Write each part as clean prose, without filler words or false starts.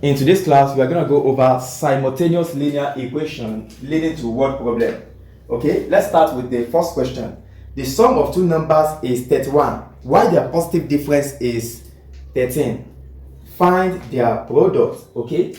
In today's class, we are going to go over simultaneous linear equation leading to word problem. Okay, let's start with the first question. The sum of two numbers is 31, while their positive difference is 13. Find their product. Okay,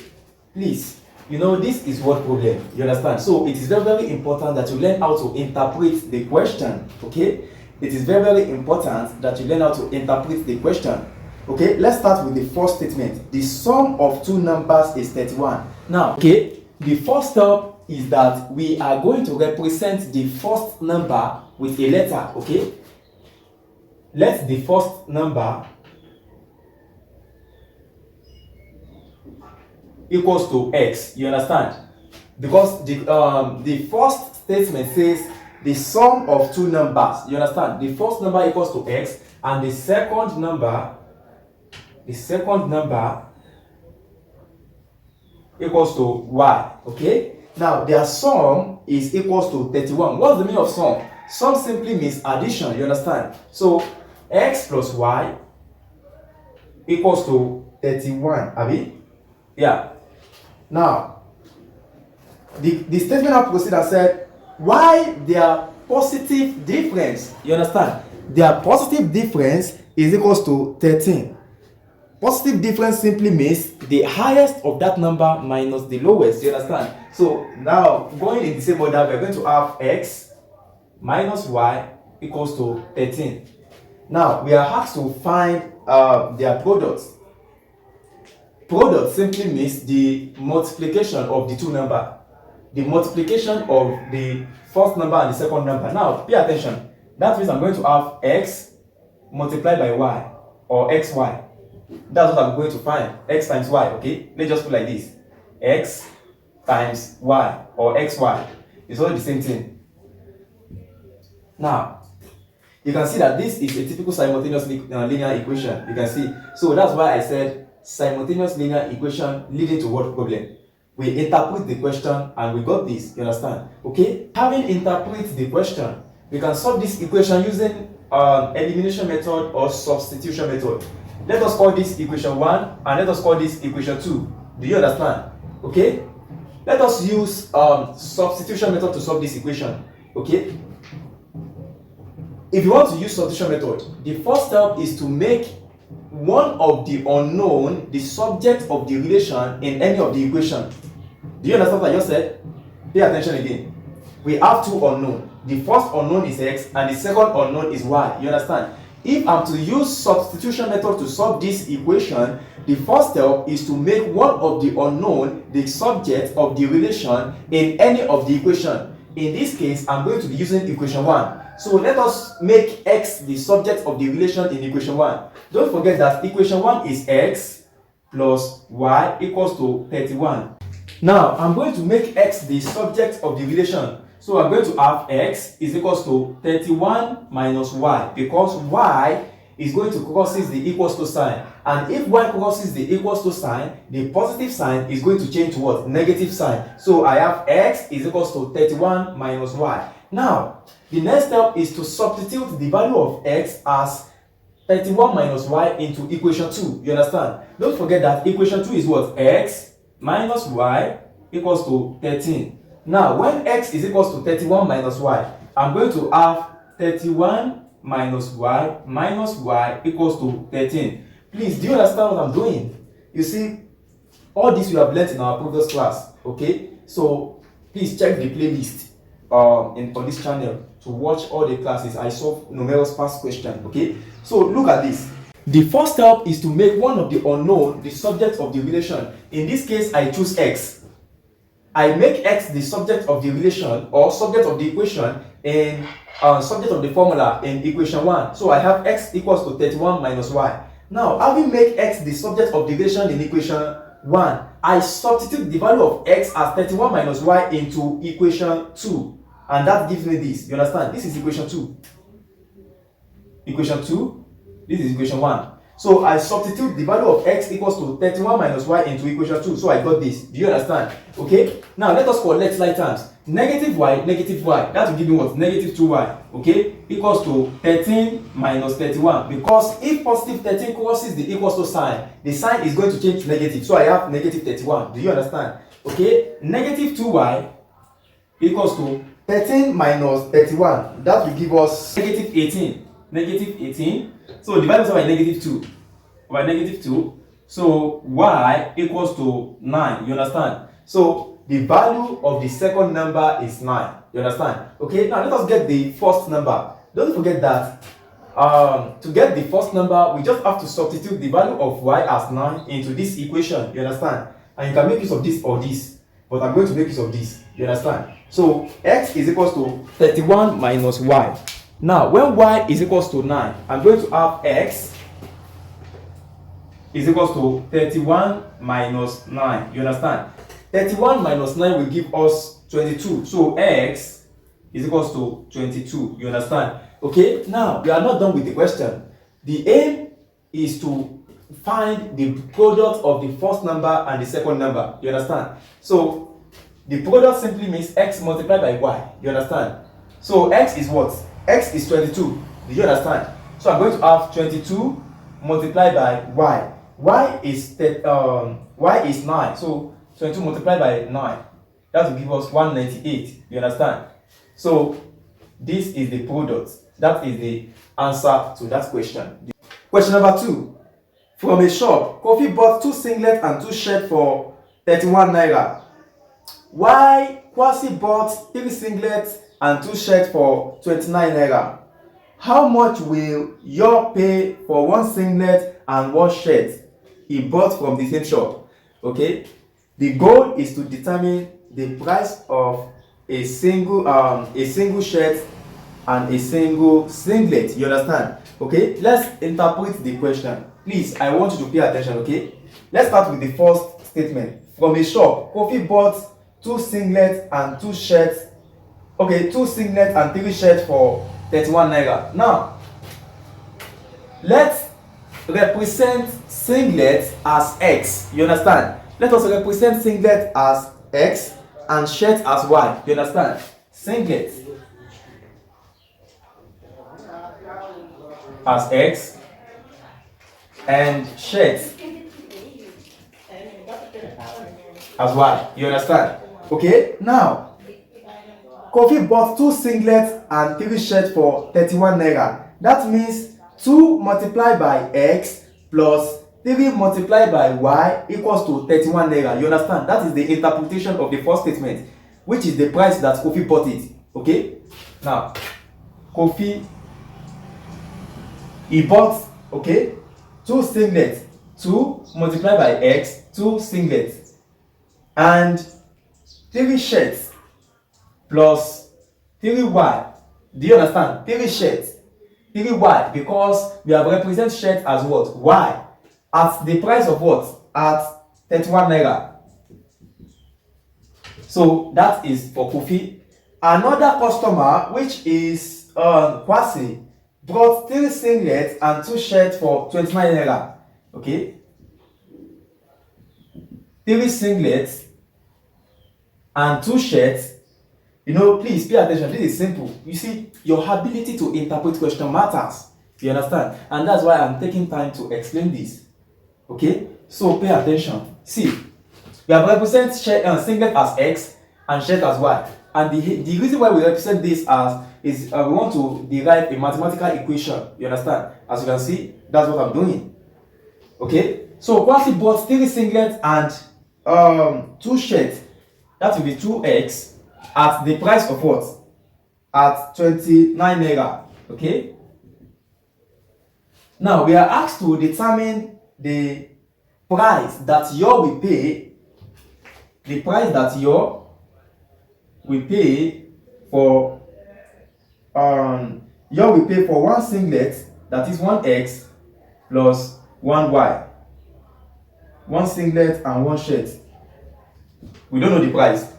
please, this is word problem. You understand? So it is very, very important that you learn how to interpret the question. Okay, it is very, very important that you learn how to interpret the question. Okay, let's start with the first statement. The sum of two numbers is 31. Now, okay, the first step is that we are going to represent the first number with a letter. Okay, let the first number equals to x. You understand? Because the first statement says the sum of two numbers. You understand? The first number equals to x, and the second number equals to y. Okay, now their sum is equals to 31. What's the meaning of sum? Sum simply means addition. You understand? So x plus y equals to 31. Abi? Yeah. Now the statement now proceed and said, why their positive difference, you understand, their positive difference is equals to 13. Positive difference simply means the highest of that number minus the lowest. You understand? So now, going in the same order, we're going to have x minus y equals to 13. Now, we are asked to find their products. Product simply means the multiplication of the two numbers. The multiplication of the first number and the second number. Now, pay attention. That means I'm going to have x multiplied by y, or xy. That's what I'm going to find. X times y. Okay, let's just put like this: x times y, or xy. It's all the same thing. Now you can see that this is a typical simultaneous linear equation. You can see. So that's why I said simultaneous linear equation leading to word problem. We interpret the question and we got this. You understand? Okay, having interpreted the question, we can solve this equation using elimination method or substitution method. Let us call this equation 1 and let us call this equation 2. Do you understand? Okay, let us use substitution method to solve this equation. Okay, if you want to use substitution method, the first step is to make one of the unknown the subject of the relation in any of the equation. Do you understand what I just said? Pay attention again. We have two unknown. The first unknown is x and the second unknown is y. You understand? If I'm to use substitution method to solve this equation, the first step is to make one of the unknown the subject of the relation in any of the equation. In this case, I'm going to be using equation 1. So let us make x the subject of the relation in equation 1. Don't forget that equation 1 is x plus y equals to 31. Now, I'm going to make x the subject of the relation. So I'm going to have x is equals to 31 minus y, because y is going to crosses the equals to sign. And if y crosses the equals to sign, the positive sign is going to change to what? Negative sign. So I have x is equals to 31 minus y. Now, the next step is to substitute the value of x as 31 minus y into equation 2. You understand? Don't forget that equation 2 is what? X minus y equals to 13. Now, when x is equals to 31 minus y, I'm going to have 31 minus y equals to 13. Please, do you understand what I'm doing? You see, all this we have learned in our previous class. Okay, so please check the playlist on this channel to watch all the classes. I solve numerous past questions. Okay, so look at this. The first step is to make one of the unknown the subject of the relation. In this case, I choose x. I make x the subject of the relation or subject of the equation in subject of the formula in equation 1. So I have x equals to 31 minus y. Now, having made x the subject of the relation in equation 1, I substitute the value of x as 31 minus y into equation 2. And that gives me this. You understand? This is equation 2. Equation 2. This is equation 1. So I substitute the value of x equals to 31 minus y into equation 2. So I got this. Do you understand? Okay. Now let us collect like terms. Negative y, that will give me what? Negative 2y. Okay. Equals to 13 minus 31. Because if positive 13 crosses the equals to sign, the sign is going to change to negative. So I have negative 31. Do you understand? Okay. Negative 2y equals to 13 minus 31. That will give us negative 18. Negative 18. So divide this by negative 2. By negative 2. So y equals to 9. You understand? So the value of the second number is 9. You understand? Okay, now let us get the first number. Don't forget that to get the first number, we just have to substitute the value of y as 9 into this equation. You understand? And you can make use of this or this. But I'm going to make use of this. You understand? So x is equals to 31 minus y. Now, when y is equals to 9, I'm going to have x is equals to 31 minus 9. You understand? 31 minus 9 will give us 22. So x is equals to 22. You understand? Okay, now we are not done with the question. The aim is to find the product of the first number and the second number. You understand? So the product simply means x multiplied by y. You understand? So x is what? X is 22. Do you understand? So I'm going to have 22 multiplied by y. Y is 9. So 22 multiplied by 9. That will give us 198. You understand? So this is the product. That is the answer to that question. Question number 2. From a shop, Kofi bought 2 singlets and 2 shirts for 31 naira. Why Kwasi bought 3 singlets and 2 shirts for 29 naira. How much will you pay for 1 singlet and 1 shirt he bought from the same shop? Okay. The goal is to determine the price of a single shirt and a single singlet. You understand? Okay. Let's interpret the question. Please, I want you to pay attention. Okay. Let's start with the first statement. From a shop, Kofi bought 2 singlets and 2 shirts. Okay, 2 singlets and 3 shirts for 31 naira. Now, let's represent singlet as x. You understand? Let us represent singlet as x and shirt as y. You understand? Singlet as x and shirt as y. You understand? Okay, now Kofi bought 2 singlets and 3 shirts for 31 naira. That means 2 multiplied by x plus 3 multiplied by y equals to 31 naira. You understand? That is the interpretation of the first statement, which is the price that Kofi bought it. Okay? Now, Kofi, he bought, okay, 2 singlets. 2 multiplied by x, 2 singlets. And 3 shirts plus 3y. Do you understand? 3 shirts. 3y, because we have represented shirt as what? Y. At the price of what? At 31 naira. So that is for Kofi. Another customer, which is Kwasi, brought 3 singlets and 2 shirts for 29 naira. Okay? 3 singlets and 2 shirts. You know, please pay attention. This is simple. You see, your ability to interpret question matters. You understand? And that's why I'm taking time to explain this. Okay? So pay attention. See, we have represented singlet as x and shirt as y. And the reason why we represent this as is we want to derive a mathematical equation. You understand? As you can see, that's what I'm doing. Okay? So Kwasi bought 3 singlets and 2 shirts. That will be 2x. At the price of what? At 29 naira. Okay? Now we are asked to determine the price that you will pay. The price that you will pay for you will pay for 1 singlet, that is 1x plus 1y. 1 singlet and 1 shirt. We don't know the price.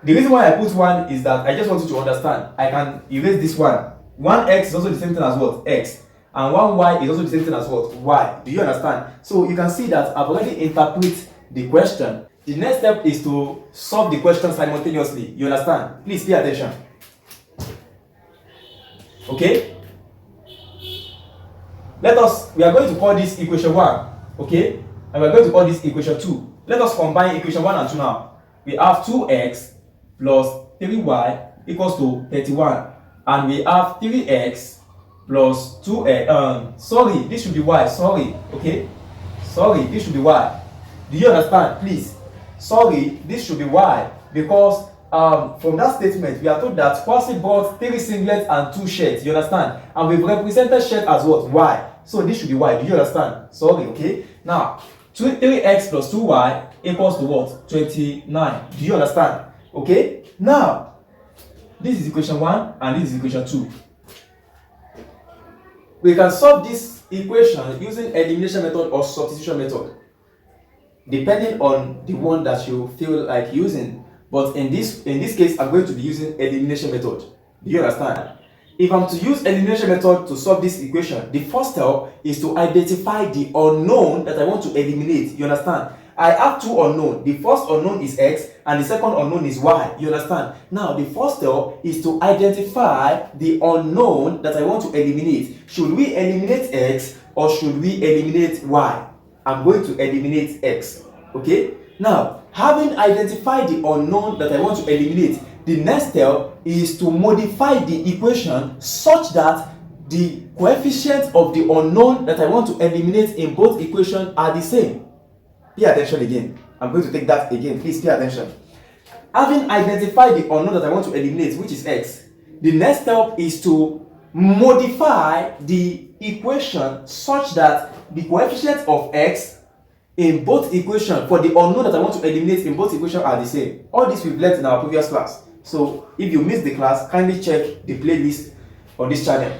The reason why I put 1 is that I just want you to understand. I can erase this 1. 1x is also the same thing as what? X. and 1y is also the same thing as what? Y. Do you understand? So you can see that I've already interpreted the question. The next step is to solve the question simultaneously. You understand? Please pay attention. Okay? We are going to call this equation 1. Okay? And we are going to call this equation 2. Let us combine equation 1 and 2 now. We have 2x plus 3y equals to 31. And we have 3x plus 2x. Sorry, this should be y. Sorry. Okay? Sorry, this should be y. Do you understand? Please. Sorry, this should be y. Because from that statement, we are told that Kwasi bought 3 singlets and 2 shirts. You understand? And we've represented shirt as what? Y. So this should be y. Do you understand? Sorry, okay? Now, 3x plus 2y equals to what? 29. Do you understand? Okay? Now, this is equation 1 and this is equation 2. We can solve this equation using elimination method or substitution method, depending on the one that you feel like using. But in this case, I'm going to be using elimination method. Do you understand? If I'm to use elimination method to solve this equation, the first step is to identify the unknown that I want to eliminate. You understand? I have 2 unknowns. The first unknown is x and the second unknown is y. You understand? Now, the first step is to identify the unknown that I want to eliminate. Should we eliminate x or should we eliminate y? I'm going to eliminate x. Okay? Now, having identified the unknown that I want to eliminate, the next step is to modify the equation such that the coefficients of the unknown that I want to eliminate in both equations are the same. Pay attention again. I'm going to take that again. Please pay attention. Having identified the unknown that I want to eliminate, which is x, the next step is to modify the equation such that the coefficients of x in both equations for the unknown that I want to eliminate in both equations are the same. All this we've learned in our previous class. So if you missed the class, kindly check the playlist on this channel.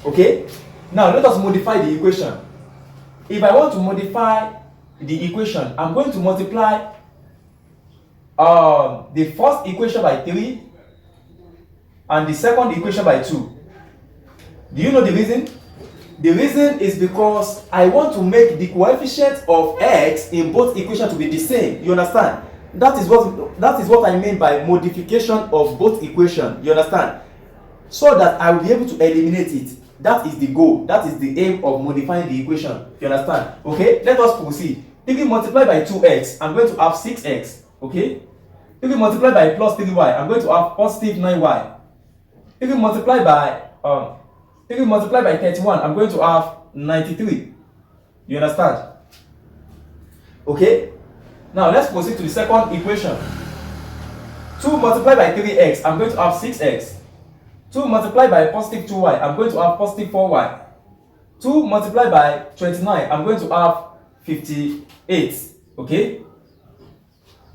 Okay? Now let us modify the equation. If I want to modify the equation, I'm going to multiply the first equation by 3 and the second equation by 2. Do you know the reason? The reason is because I want to make the coefficient of x in both equations to be the same. You understand? That is what I mean by modification of both equations. You understand? So that I will be able to eliminate it. That is the goal. That is the aim of modifying the equation. You understand? Okay, let us proceed. If we multiply by 2x, I'm going to have 6x. Okay? If we multiply by plus 3y, I'm going to have positive 9y. If we multiply by 31, I'm going to have 93. You understand? Okay? Now let's proceed to the second equation. 2 multiplied by 3x, I'm going to have 6x. 2 multiplied by positive 2y, I'm going to have positive 4y. 2 multiplied by 29, I'm going to have 58. Okay?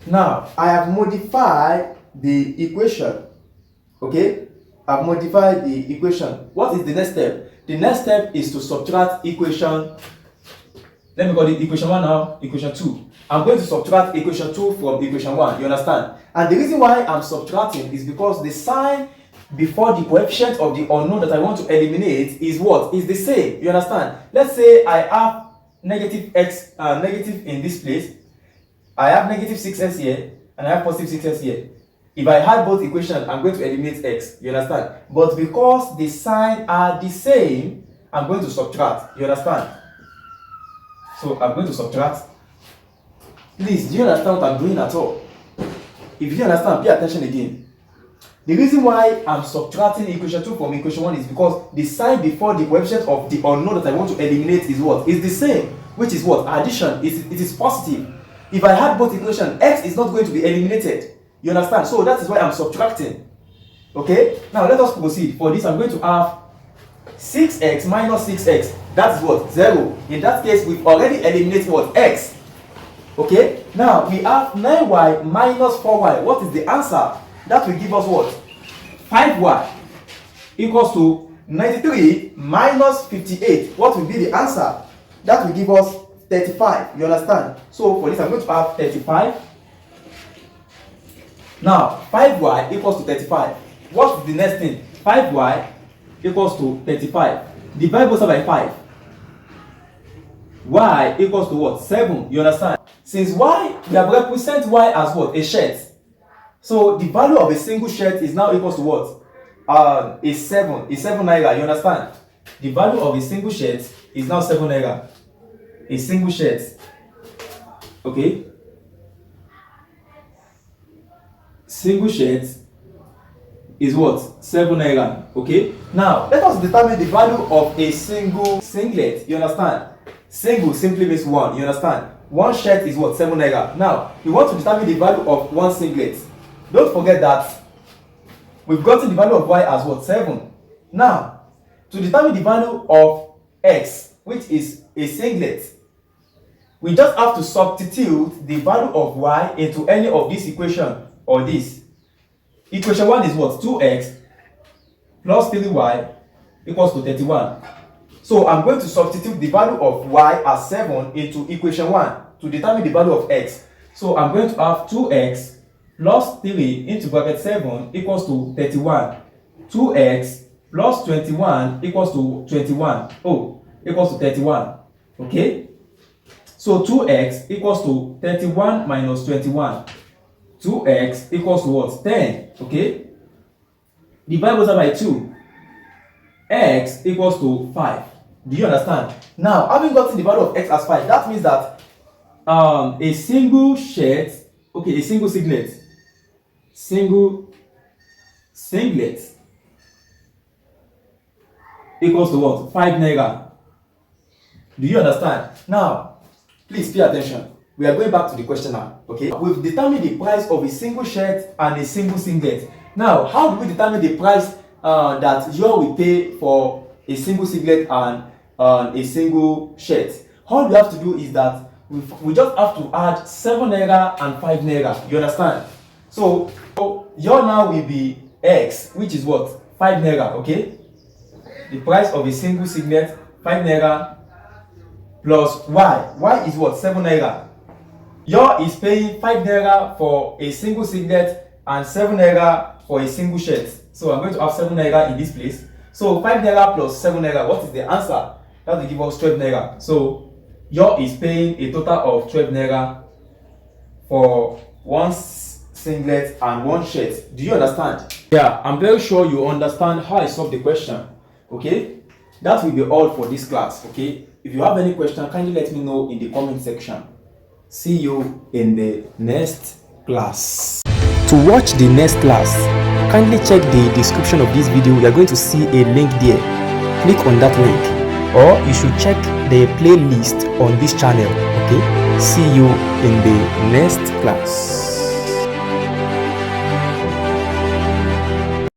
Now, I have modified the equation. Okay? I've modified the equation. What is the next step? The next step is to subtract equation. Let me call it equation 1 now, equation 2. I'm going to subtract equation 2 from equation 1. You understand? And the reason why I'm subtracting is because the sign before the coefficient of the unknown that I want to eliminate is what? Is the same. You understand? Let's say I have negative x, negative in this place. I have negative 6s here, and I have positive 6s here. If I had both equations, I'm going to eliminate x. You understand? But because the signs are the same, I'm going to subtract. You understand? So I'm going to subtract. Please, do you understand what I'm doing at all? If you understand, pay attention again. The reason why I'm subtracting equation 2 from equation 1 is because the sign before the coefficient of the unknown that I want to eliminate is what? Is the same. Which is what? Addition. It is positive. If I had both equations, x is not going to be eliminated. You understand? So that is why I'm subtracting. Okay? Now let us proceed. For this, I'm going to have 6x minus 6x. That is what? 0. In that case, we've already eliminated what? X. Okay? Now, we have 9y minus 4y. What is the answer? That will give us what? 5y equals to 93 minus 58. What will be the answer? That will give us 35. You understand? So, for this, I'm going to have 35. Now, 5y equals to 35. What is the next thing? 5y equals to 35. Divide both sides by 5. Y equals to what? 7. You understand? Since y, we have represent y as what? A shirt. So the value of a single shirt is now equals to what? Is 7. Is 7 naira. You understand? The value of a single shirt is now 7 naira. A single shirt. Okay? Single shirt is what? 7 naira. Okay? Now, let us determine the value of a single singlet. You understand? Single simply means one. You understand? One shirt is what? 7 naira. Now, we want to determine the value of one singlet. Don't forget that we've gotten the value of y as what? 7. Now, to determine the value of x, which is a singlet, we just have to substitute the value of y into any of this equation or this. Equation 1 is what? 2x plus 3y equals to 31. So I'm going to substitute the value of y as 7 into equation 1 to determine the value of x. So I'm going to have 2x plus 3 into bracket 7 equals to 31. 2x plus 21 equals to 21. Oh, equals to 31. Okay? So 2x equals to 31 minus 21. 2x equals to what? 10. Okay? Divide both sides by 2. X equals to 5. Do you understand? Now, having gotten the value of x as 5, that means that a single shirt, okay, a single singlet, equals to what? 5 naira. Do you understand? Now, please pay attention. We are going back to the question now. Okay, we've determined the price of a single shirt and a single singlet. Now, how do we determine the price that you will pay for a single singlet and a single shirt? All we have to do is that we just have to add 7 naira and 5 naira. You understand? So your now will be x, which is what? 5 naira. Okay, the price of a single singlet, 5 naira, plus y is what? 7 naira. Your is paying 5 naira for a single singlet and 7 naira for a single shirt. So I'm going to have 7 naira in this place. So 5 naira plus 7 naira, what is the answer? That will give us 12 naira. So your is paying a total of 12 naira for one singlet and one shirt. Do you understand? Yeah, I'm very sure you understand how I solved the question. Okay, that will be all for this class. Okay, if you have any question, kindly let me know in the comment section. See you in the next class. To watch the next class, kindly check the description of this video. You are going to see a link there. Click on that link, or you should check the playlist on this channel. Okay, see you in the next class.